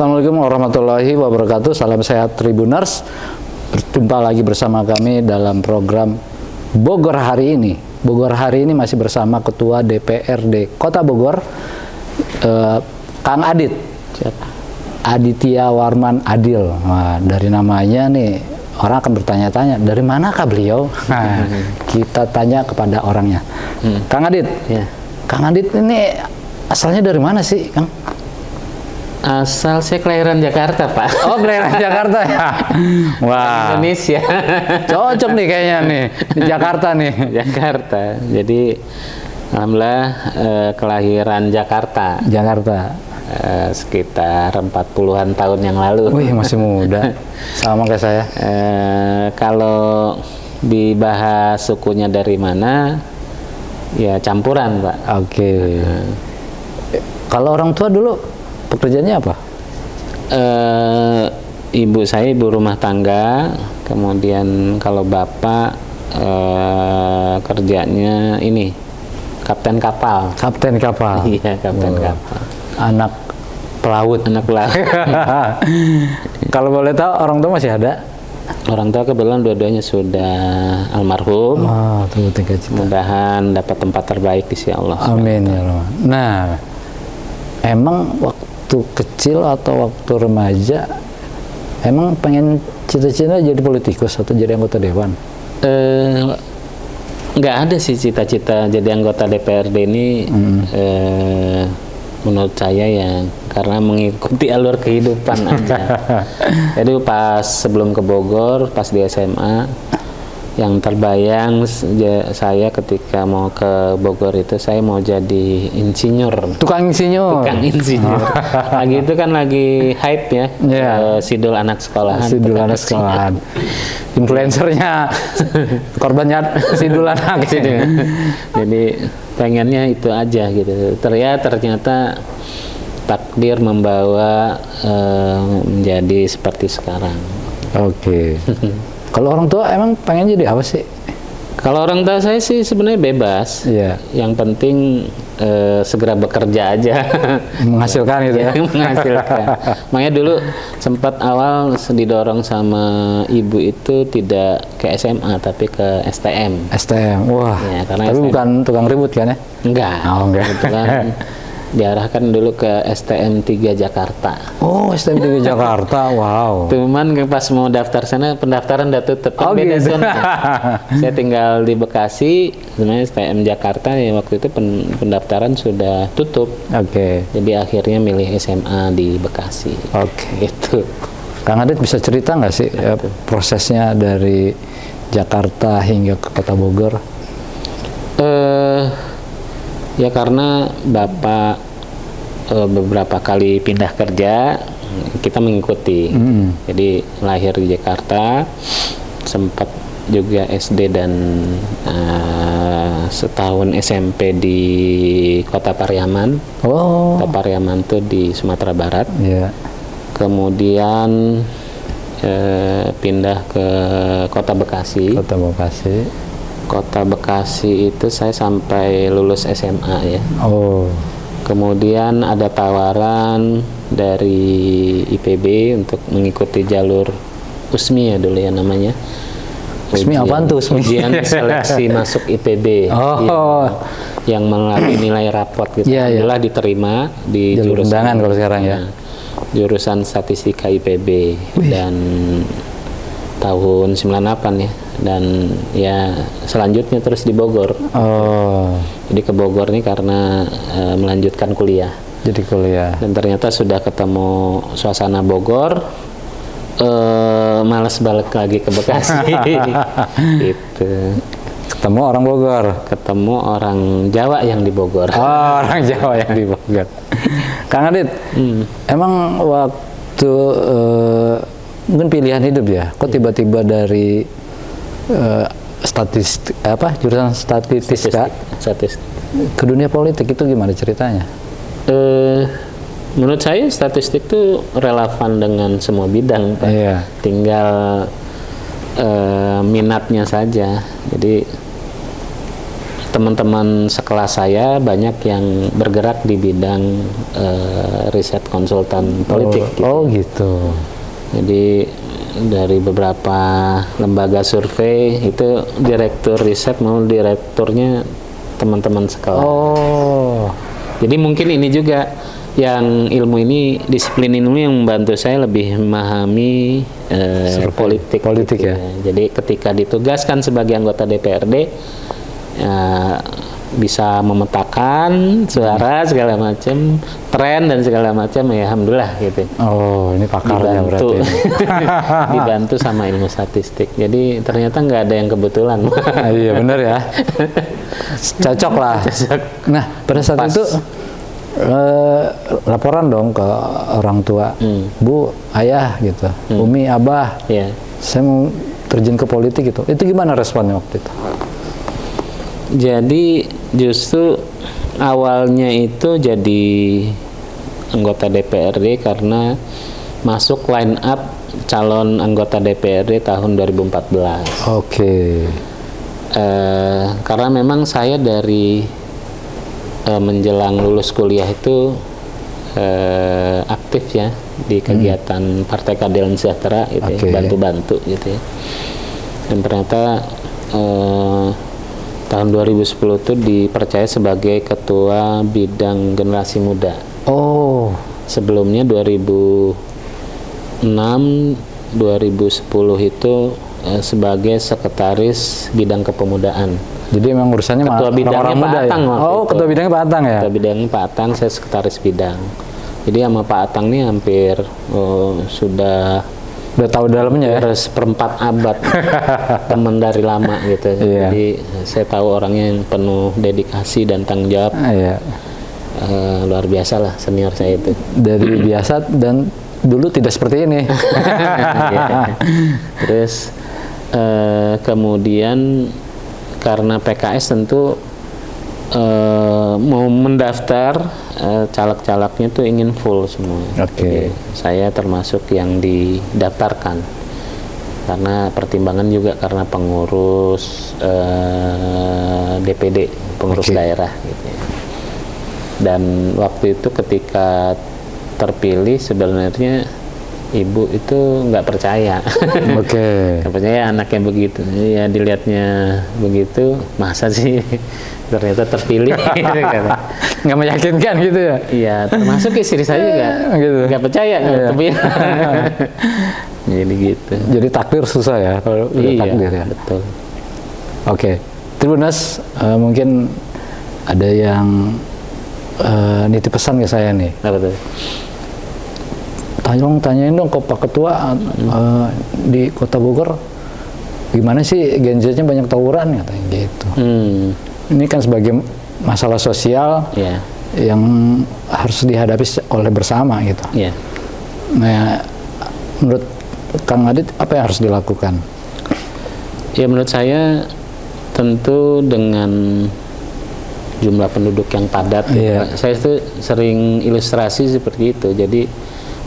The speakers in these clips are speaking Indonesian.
Assalamualaikum warahmatullahi wabarakatuh. Salam sehat Tribuners. Berjumpa lagi bersama kami dalam program Bogor hari ini. Bogor hari ini masih bersama Ketua DPRD Kota Bogor, Kang Adit. Aditya Warman Adil. Nah, dari namanya nih orang akan bertanya-tanya, dari manakah beliau? Nah, kita tanya kepada orangnya. Kang Adit. Ya. Kang Adit ini asalnya dari mana sih, Kang? Asal saya kelahiran Jakarta, Pak. Oh, kelahiran Jakarta ya. Wah. Indonesia. Cocok nih kayaknya nih di Jakarta nih. Jakarta. Jadi alhamdulillah kelahiran Jakarta. Jakarta. Sekitar 40-an tahun yang lalu. Wih, masih muda. Sama kayak saya. Kalau dibahas sukunya dari mana, ya campuran, Pak. Oke. Kalau orang tua dulu pekerjaannya apa? Ibu saya ibu rumah tangga, kemudian kalau bapak kerjanya ini kapten kapal. Kapten kapal. Iya, kapten kapal. Anak pelaut. Anak pelaut. Kalau boleh tahu orang tua masih ada? Orang tua kebetulan dua-duanya sudah almarhum. Oh, tuh tiga cita. Mudah-mudahan dapat tempat terbaik di sisi Allah. Amin ya Allah. Nah, emang waktu kecil atau waktu remaja emang pengen cita-cita jadi politikus atau jadi anggota dewan? Nggak ada sih cita-cita jadi anggota DPRD ini. Menurut saya ya karena mengikuti alur kehidupan aja. Jadi pas sebelum ke Bogor, pas di SMA, yang terbayang saya ketika mau ke Bogor itu saya mau jadi insinyur. Tukang insinyur. Tukang insinyur. Lagi itu kan lagi hype ya. Sidul anak sekolahan. Sidul anak sekolahan. Influencernya korbannya sidul anak. Jadi pengennya itu aja gitu. Ternyata takdir membawa menjadi seperti sekarang. Oke. Kalau orang tua emang pengen jadi apa sih? Kalau orang tua saya sih sebenarnya bebas. Iya. Yang penting segera bekerja aja. Menghasilkan itu ya. Menghasilkan. Makanya dulu sempat awal didorong sama ibu itu tidak ke SMA tapi ke STM. STM. Wah. Ya, karena tapi STM. bukan tukang ribut kan ya? Enggak. Oh, enggak. Kebetulan diarahkan dulu ke STM 3 Jakarta. Oh, STM 3 Jakarta. Wow. Cuman pas mau daftar sana pendaftaran udah tutup. Oh, beda gitu. zona. Saya tinggal di Bekasi, sebenarnya STM Jakarta ya waktu itu pendaftaran sudah tutup. Oke. Jadi akhirnya milih SMA di Bekasi. Oke. Gitu. Kang Adit bisa cerita nggak sih prosesnya dari Jakarta hingga ke Kota Bogor? Ya karena Bapak beberapa kali pindah kerja, kita mengikuti. Jadi lahir di Jakarta, sempat juga SD dan setahun SMP di Kota Pariaman. Oh. Kota Pariaman itu di Sumatera Barat. Iya. Kemudian pindah ke Kota Bekasi. Kota Bekasi. Kota Bekasi itu saya sampai lulus SMA ya. Oh. Kemudian ada tawaran dari IPB untuk mengikuti jalur USMI ya dulu ya namanya. USMI apaan tuh USMI? Ujian seleksi masuk IPB. Oh. Yang melalui nilai raport gitu. Alhamdulillah diterima di jalur jurusan undangan kalau sekarang ya. Jurusan Statistika IPB. Dan tahun 98 ya. Dan ya selanjutnya terus di Bogor. Oh. Jadi ke Bogor nih karena melanjutkan kuliah. Jadi kuliah. Dan ternyata sudah ketemu suasana Bogor, malas balik lagi ke Bekasi. Gitu. Ketemu orang Bogor. Ketemu orang Jawa yang di Bogor. Oh, orang Jawa yang di Bogor. Kang Adit, emang waktu mungkin pilihan hidup ya, kok tiba-tiba dari jurusan statistika ke dunia politik itu gimana ceritanya? Menurut saya statistik itu relevan dengan semua bidang, Pak. Iya. Tinggal minatnya saja. Jadi teman-teman sekelas saya banyak yang bergerak di bidang riset konsultan politik. Oh gitu. Jadi dari beberapa lembaga survei itu direktur riset mau direkturnya teman-teman sekelas. Oh. Jadi mungkin ini juga yang ilmu ini, disiplin ilmu yang membantu saya lebih memahami politik gitu ya. Jadi ketika ditugaskan sebagai anggota DPRD bisa memetakan suara segala macam, tren dan segala macam, ya alhamdulillah gitu. Oh, ini pakarnya Dibantu. berarti. Dibantu sama ilmu statistik. Jadi ternyata nggak ada yang kebetulan. Iya benar ya. Cocok lah. Nah, pada saat itu laporan dong ke orang tua, Bu, ayah gitu, Umi, Abah, saya mau terjun ke politik gitu. Itu gimana responnya waktu itu? Jadi justru awalnya itu jadi anggota DPRD karena masuk line up calon anggota DPRD tahun 2014. Oke. Karena memang saya dari menjelang lulus kuliah itu aktif ya di kegiatan Partai Keadilan Sejahtera gitu, bantu-bantu gitu ya. Dan ternyata tahun 2010 itu dipercaya sebagai ketua bidang generasi muda. Oh. Sebelumnya 2006, 2010 itu sebagai sekretaris bidang kepemudaan. Jadi memang urusannya ketua bidangnya Pak Atang ya? Oh, ketua bidangnya Pak Atang ya? Ketua bidangnya Pak Atang, saya sekretaris bidang. Jadi sama Pak Atang ini hampir sudah tahu dalamnya ya? Seperempat abad teman dari lama gitu. Jadi saya tahu orangnya yang penuh dedikasi dan tanggung jawab. Luar biasa lah senior saya itu. Dari biasa dan dulu tidak seperti ini. Terus kemudian karena PKS tentu mau mendaftar caleg-calegnya tuh ingin full semua. Jadi, saya termasuk yang didaftarkan karena pertimbangan juga karena pengurus DPD, pengurus daerah gitu ya. Dan waktu itu ketika terpilih sebenarnya ibu itu nggak percaya. Nggak percaya anaknya begitu. Ya dilihatnya begitu, masa sih ternyata terpilih. Nggak meyakinkan gitu ya? Iya, termasuk istri saya juga nggak percaya terpilih. Jadi gitu. Jadi takdir susah ya kalau udah takdir ya. Betul. Oke, Tribuners, mungkin ada yang nitip pesan ke saya nih. Apa tuh? Tanyain dong ke Pak Ketua di Kota Bogor, gimana sih Gen Z-nya banyak tawuran katanya gitu. Ini kan sebagai masalah sosial yang harus dihadapi oleh bersama gitu. Nah, menurut Kang Adit apa yang harus dilakukan? Ya menurut saya tentu dengan jumlah penduduk yang padat. Saya itu sering ilustrasi seperti itu. Jadi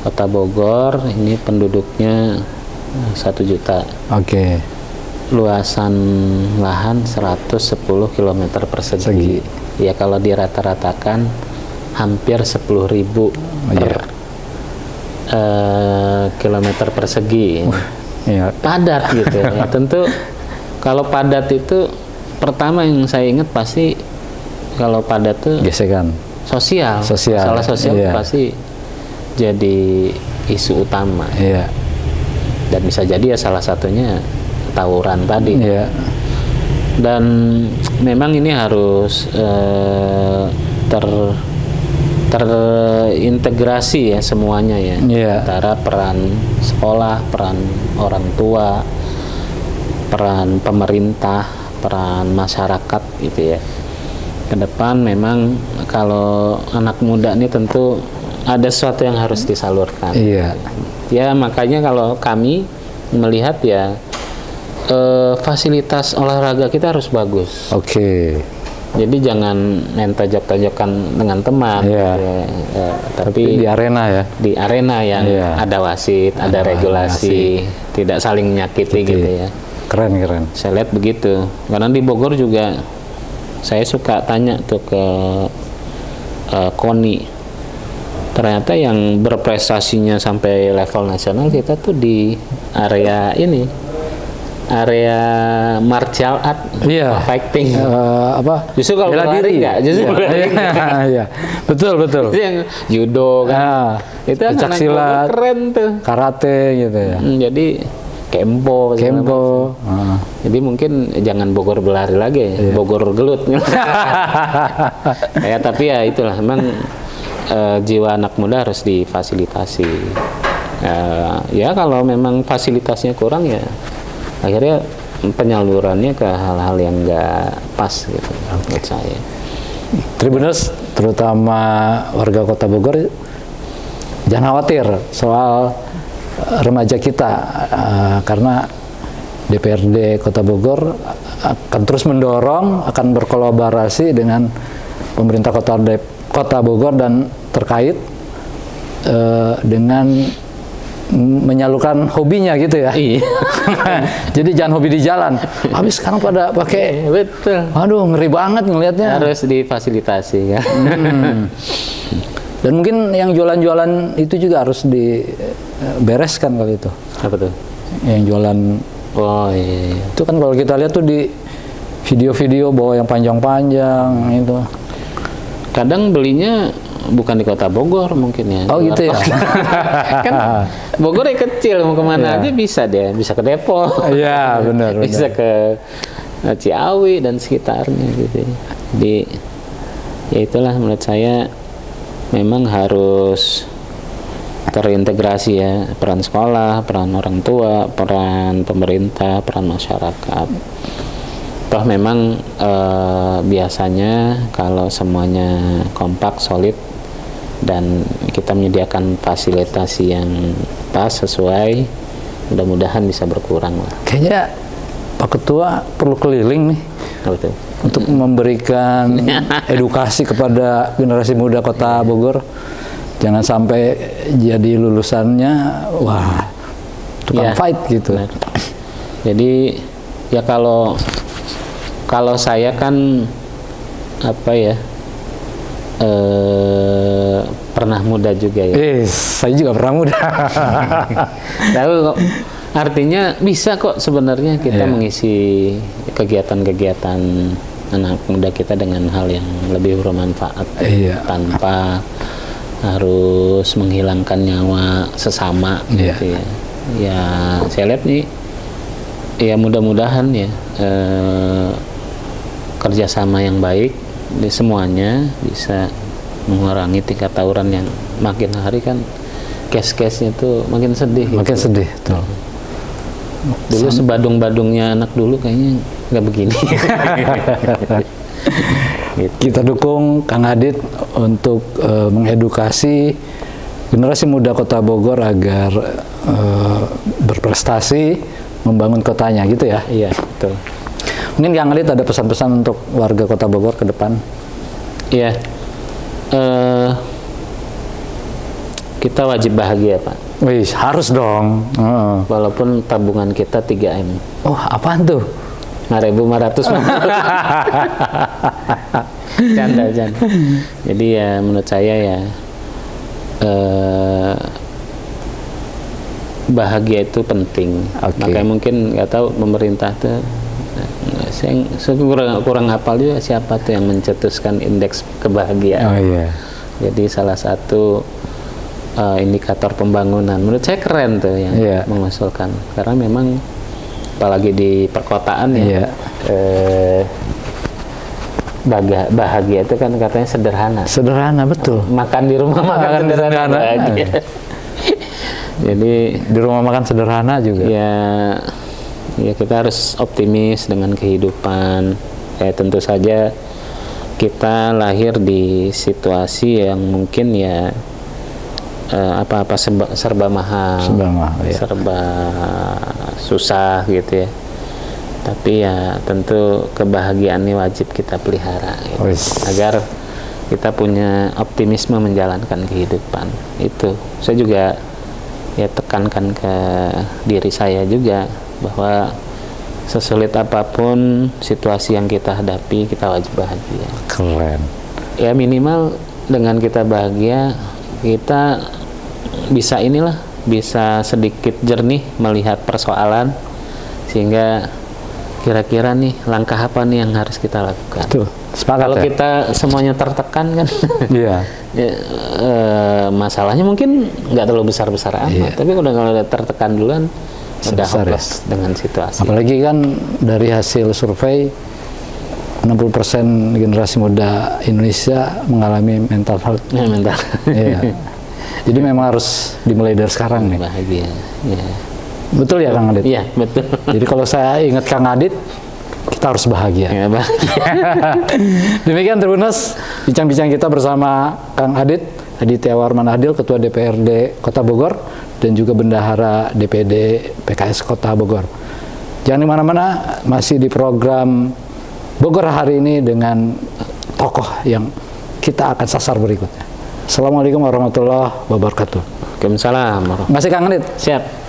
Kota Bogor ini penduduknya 1 juta. Luasan lahan 110 km persegi. Ya kalau dirata-ratakan hampir 10.000 per kilometer persegi. Padat gitu ya. Tentu kalau padat itu pertama yang saya ingat pasti kalau padat tuh gesekan sosial. Masalah sosial pasti jadi isu utama. Dan bisa jadi ya salah satunya tawuran tadi. Dan memang ini harus terintegrasi ya semuanya ya. Antara peran sekolah, peran orang tua, peran pemerintah, peran masyarakat gitu ya. Ke depan memang kalau anak muda ini tentu ada sesuatu yang harus disalurkan. Ya makanya kalau kami melihat ya fasilitas olahraga kita harus bagus. Jadi jangan main tajak-tajakan dengan teman, tapi di arena ya. Di arena yang ada wasit, ada regulasi, tidak saling menyakiti gitu ya. Keren. Saya lihat begitu. Karena di Bogor juga saya suka tanya tuh ke KONI. Ternyata yang berprestasinya sampai level nasional kita tuh di area ini, area martial art, Iya. fighting. Apa? Justru kalau bela berlari diri. enggak, justru Iya. berlari Iya. Betul. Itu yang judo kan. Ah, Itu anak pencaksilat, keren tuh. karate gitu ya. Jadi kempo. segala Kempo. macam. Jadi mungkin jangan Bogor berlari lagi, Bogor gelut. Ya tapi ya itulah memang jiwa anak muda harus difasilitasi. Ya kalau memang fasilitasnya kurang ya akhirnya penyalurannya ke hal-hal yang nggak pas gitu menurut saya. Tribuners, terutama warga Kota Bogor, jangan khawatir soal remaja kita, karena DPRD Kota Bogor akan terus mendorong, akan berkolaborasi dengan pemerintah Kota Bogor dan terkait dengan menyalurkan hobinya gitu ya. Iya. Jadi jangan hobi di jalan. Habis sekarang pada pakai, Betul. aduh ngeri banget ngelihatnya. Harus difasilitasi ya. Dan mungkin yang jualan-jualan itu juga harus dibereskan kali itu. Apa tuh? Yang jualan Oh iya. itu kan kalau kita lihat tuh di video-video bawa yang panjang-panjang itu. Kadang belinya bukan di Kota Bogor mungkin ya. Oh di luar gitu ya. kota. Kan Bogor ya kecil, mau kemana Iya. aja bisa dia. Bisa ke Depok. Iya, benar. Bisa ke Ciawi dan sekitarnya gitu. Jadi ya itulah menurut saya memang harus terintegrasi ya, peran sekolah, peran orang tua, peran pemerintah, peran masyarakat. Toh memang biasanya kalau semuanya kompak, solid, dan kita menyediakan fasilitasi yang pas, sesuai, mudah-mudahan bisa berkurang lah. Kayaknya Pak Ketua perlu keliling nih Gitu. untuk memberikan edukasi kepada generasi muda Kota Bogor. Jangan sampai jadi lulusannya wah tukang Iya, fight gitu. benar. Jadi ya kalau saya kan apa ya pernah muda juga ya. Saya juga pernah muda. Lalu kok artinya bisa kok sebenarnya kita Iya. mengisi kegiatan-kegiatan anak muda kita dengan hal yang lebih bermanfaat Iya. tanpa harus menghilangkan nyawa sesama Iya. gitu ya. Ya saya lihat nih ya mudah-mudahan ya kerjasama yang baik di semuanya bisa mengurangi tingkat tawuran yang makin hari kan case-case-nya tuh makin sedih gitu. Makin sedih tuh. Dulu sebadung-badungnya anak dulu kayaknya nggak begini. Gitu. Kita dukung Kang Adit untuk mengedukasi generasi muda Kota Bogor agar berprestasi membangun kotanya gitu ya. Iya, betul. Mungkin Kang Adit ada pesan-pesan untuk warga Kota Bogor ke depan. Iya. Kita wajib bahagia, Pak. Wih, harus dong. Walaupun tabungan kita 3M. Oh, apaan tuh? 5.500. Canda. Jadi ya menurut saya ya bahagia itu penting. Oke. Makanya mungkin nggak tahu pemerintah tuh saya kurang hafal juga siapa tuh yang mencetuskan indeks kebahagiaan. Oh iya. Jadi salah satu indikator pembangunan menurut saya keren tuh yang Iya. mengusulkan karena memang apalagi di perkotaan ya Iya. bahagia itu kan katanya sederhana. Sederhana betul. Makan di rumah makan sederhana. Bahagia. Jadi Di rumah makan sederhana juga. ya kita harus optimis dengan kehidupan. Tentu saja kita lahir di situasi yang mungkin ya apa-apa serba mahal, Ya. serba susah gitu ya. Tapi ya tentu kebahagiaan ini wajib kita pelihara gitu. Agar kita punya optimisme menjalankan kehidupan. Itu saya juga ya tekankan ke diri saya juga bahwa sesulit apapun situasi yang kita hadapi, kita wajib bahagia. Keren. Ya minimal dengan kita bahagia, kita bisa bisa sedikit jernih melihat persoalan, sehingga kira-kira nih langkah apa nih yang harus kita lakukan. Tuh, sepakat Kalau ya? kita semuanya tertekan kan, Iya. ya, masalahnya mungkin nggak terlalu besar-besar amat, Iya. tapi kalau udah tertekan duluan, udah Sebesar ya. hopeless dengan situasi. Apalagi kan dari hasil survei 60% generasi muda Indonesia mengalami mental health. Ya, mental. Iya. Jadi memang harus dimulai dari sekarang nih. Bahagia. Ya. Betul ya Kang Adit? Iya, betul. Jadi kalau saya ingat Kang Adit, kita harus bahagia. Ya, bahagia. Demikian Tribuners, bincang-bincang kita bersama Kang Aditya Warman Adil, Ketua DPRD Kota Bogor, dan juga Bendahara DPD PKS Kota Bogor. Jangan di mana-mana, masih di program Bogor hari ini dengan tokoh yang kita akan sasar berikutnya. Assalamualaikum warahmatullahi wabarakatuh. Waalaikumsalam. Masih Kang Adit? Siap.